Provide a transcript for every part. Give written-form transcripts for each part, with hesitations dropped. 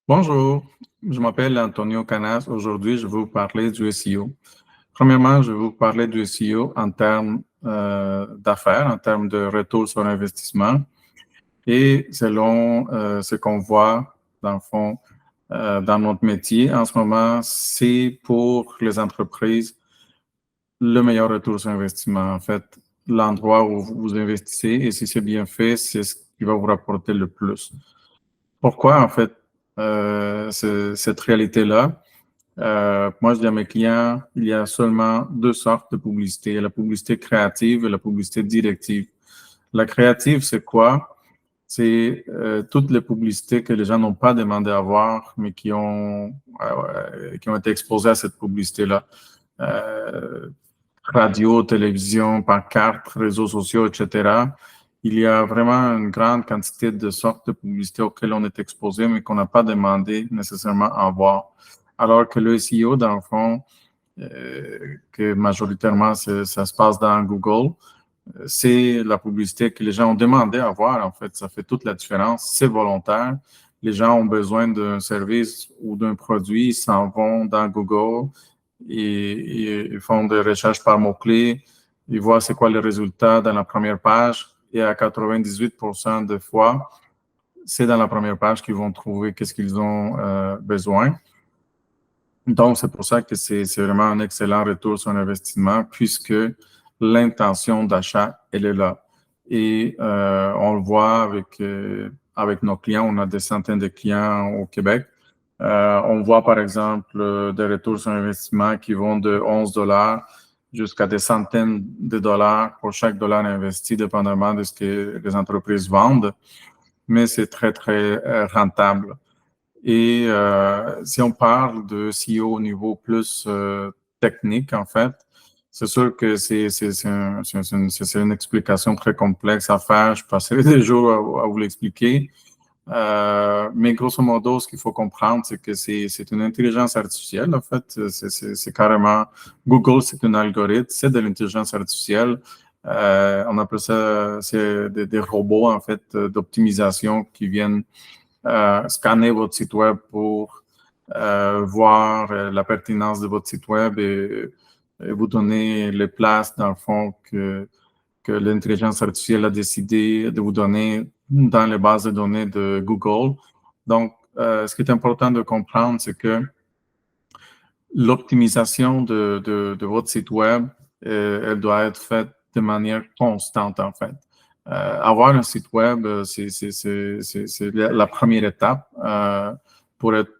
Bonjour, je m'appelle Antonio Canas. Aujourd'hui, je vais vous parler du SEO. Premièrement, je vais vous parler du SEO en termes d'affaires, en termes de retour sur investissement et selon ce qu'on voit, dans le fond, dans notre métier. En ce moment, c'est pour les entreprises le meilleur retour sur investissement. En fait, l'endroit où vous investissez et si c'est bien fait, c'est ce qui va vous rapporter le plus. Pourquoi, en fait, cette réalité-là? Moi, je dis à mes clients, il y a seulement deux sortes de publicité. Il y a la publicité créative et la publicité directive. La créative, c'est quoi? C'est toutes les publicités que les gens n'ont pas demandé à voir, mais qui ont été exposées à cette publicité-là. Euh, Radio, télévision, pancartes, réseaux sociaux, etc. Il y a vraiment une grande quantité de sortes de publicités auxquelles on est exposé, mais qu'on n'a pas demandé nécessairement à voir. Alors que le SEO, dans le fond, que majoritairement ça se passe dans Google, c'est la publicité que les gens ont demandé à voir. En fait, ça fait toute la différence. C'est volontaire. Les gens ont besoin d'un service ou d'un produit, ils s'en vont dans Google et ils font des recherches par mots-clés, ils voient c'est quoi les résultats dans la première page et à 98% de fois, c'est dans la première page qu'ils vont trouver qu'est-ce qu'ils ont besoin. Donc, c'est pour ça que c'est vraiment un excellent retour sur investissement puisque l'intention d'achat, elle est là. Et on le voit avec nos clients, on a des centaines de clients au Québec. On voit par exemple des retours sur investissement qui vont de 11 dollars jusqu'à des centaines de dollars pour chaque dollar investi, dépendamment de ce que les entreprises vendent. Mais c'est très, très rentable. Et si on parle de SEO au niveau plus technique, en fait, c'est sûr que c'est une explication très complexe à faire. Je passerai des jours à vous l'expliquer. Mais grosso modo, ce qu'il faut comprendre, c'est que c'est une intelligence artificielle, en fait. C'est carrément, Google, c'est un algorithme, c'est de l'intelligence artificielle. On appelle ça, c'est des robots, en fait, d'optimisation qui viennent scanner votre site web pour voir la pertinence de votre site web et vous donner les places, dans le fond, que l'intelligence artificielle a décidé de vous donner dans les bases de données de Google. Donc, ce qui est important de comprendre, c'est que l'optimisation de votre site web, elle doit être faite de manière constante, en fait. Avoir un site web, c'est la première étape pour être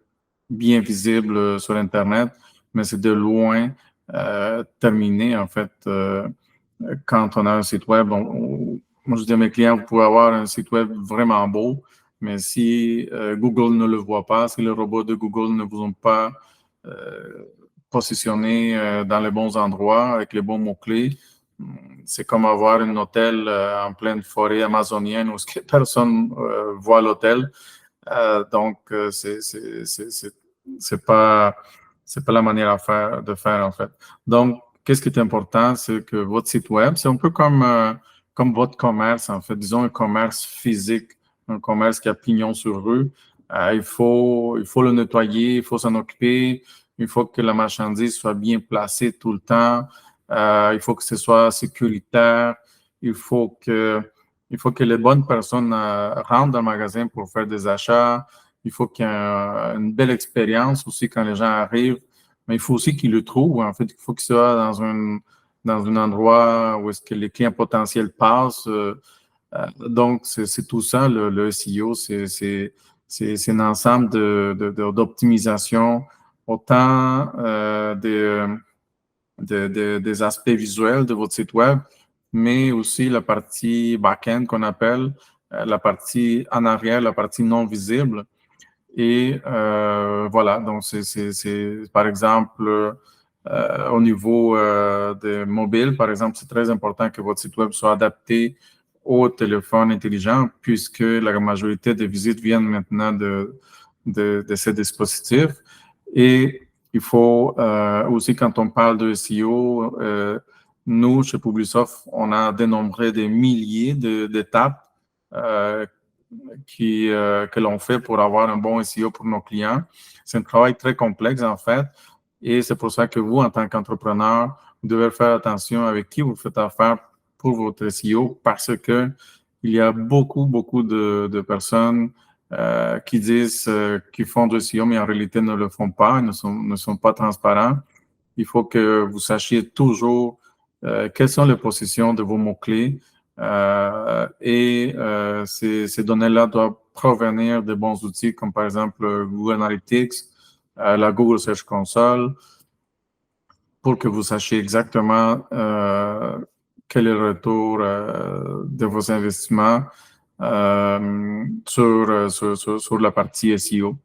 bien visible sur Internet, mais c'est de loin terminé, en fait, quand on a un site web. Moi, je dis à mes clients, vous pouvez avoir un site web vraiment beau, mais si Google ne le voit pas, si les robots de Google ne vous ont pas positionné dans les bons endroits, avec les bons mots-clés, c'est comme avoir un hôtel en pleine forêt amazonienne où personne voit l'hôtel. Donc, c'est pas la manière de faire, en fait. Donc, qu'est-ce qui est important, c'est que votre site web, c'est un peu comme votre commerce, en fait. Disons un commerce physique, un commerce qui a pignon sur rue. Il faut le nettoyer, il faut s'en occuper, il faut que la marchandise soit bien placée tout le temps, il faut que ce soit sécuritaire, il faut que les bonnes personnes rentrent dans le magasin pour faire des achats. Il faut qu'il y ait une belle expérience aussi quand les gens arrivent. Mais il faut aussi qu'ils le trouvent. En fait, il faut qu'ils soient dans un endroit où est-ce que les clients potentiels passent. Donc, c'est tout ça, le SEO. C'est un ensemble d'optimisation, autant des aspects visuels de votre site web, mais aussi la partie back-end qu'on appelle, la partie en arrière, la partie non visible. Et voilà, donc c'est par exemple, au niveau de mobile, par exemple, c'est très important que votre site web soit adapté au téléphone intelligent, puisque la majorité des visites viennent maintenant de ces dispositifs. Et il faut aussi, quand on parle de SEO, nous, chez Publisoft, on a dénombré des milliers d'étapes que l'on fait pour avoir un bon SEO pour nos clients. C'est un travail très complexe, en fait, et c'est pour ça que vous, en tant qu'entrepreneur, vous devez faire attention avec qui vous faites affaire pour votre SEO parce que il y a beaucoup de personnes qui disent qu'ils font du SEO, mais en réalité ne le font pas, ils ne sont pas transparents. Il faut que vous sachiez toujours quelles sont les positions de vos mots-clés ces données-là doivent provenir de bons outils comme par exemple Google Analytics, la Google Search Console, pour que vous sachiez exactement quel est le retour de vos investissements sur la partie SEO.